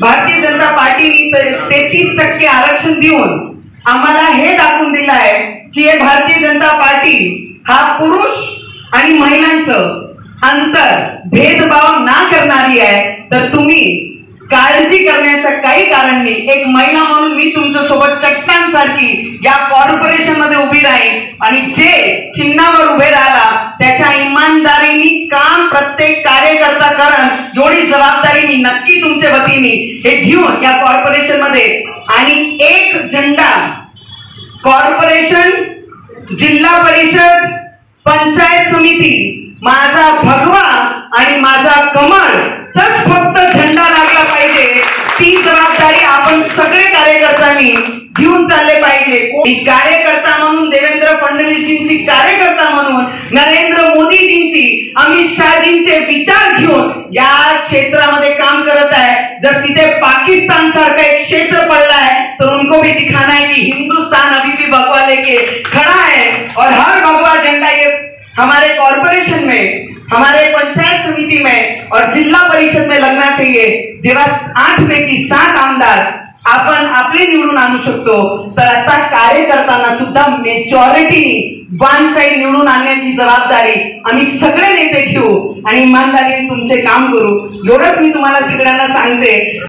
भारतीय जनता पार्टीने 33% आरक्षण देऊन आम्हाला हे दाखवून दिलं आहे की हे भारतीय जनता पार्टी हा पुरुष आणि महिलांचं अंतर भेदभाव ना करणारी आहे। तर तुम्ही काळजी करण्याचं काही कारण नाही। एक महिला म्हणून मी तुमच्या सोबत चट्टानसारखी या कॉर्पोरेशन मध्ये उभी राहील आणि जे चिन्हावर उभे राहिला त्याच्या इमानदारीने काम प्रत्येक कार्यकर्ता करण एवढी जबाबदारी मी नक्की तुमच्या वतीने हे घेऊन या कॉर्पोरेशन मध्ये आणि एक झेंडा कॉर्पोरेशन, जिल्हा परिषद, पंचायत समिती, माझा भगवा आणि माझा कमळ फक्त झेंडा लागला पाहिजे। ती जबाबदारी आपण सगळे कार्यकर्त्यांनी घेऊन चालले पाहिजे। कार्यकर्ता म्हणून देवेंद्र फडणवीसजींची कार्यकर्ता म्हणून नरेंद्र मोदीजींची, अमित शहाजींचे विचार घेऊन या क्षेत्रामध्ये काम करत आहे। जर तिथे पाकिस्तान सारखा एक क्षेत्र पडला है तो उनको भी दिखाना है कि हिंदुस्तान अभी भी भगवा लेके खड़ा है और हर भगवा झंडा ये हमारे कॉर्पोरेशन में, हमारे पंचायत समिति में और जिल्हा परिषद में लगना चाहिए। जेव्हा 8 पैकी 7 आमदार आपण आपले निवडून आणू शकतो तर आता कार्यकर्त्यांना सुद्धा मेजॉरिटी वन साइड निवडून आणण्याची जबाबदारी आम्ही सगळे नेते घेऊ आणि इमानदारीने तुमचे काम करू। एवढंच मी तुम्हाला सगळ्यांना सांगते।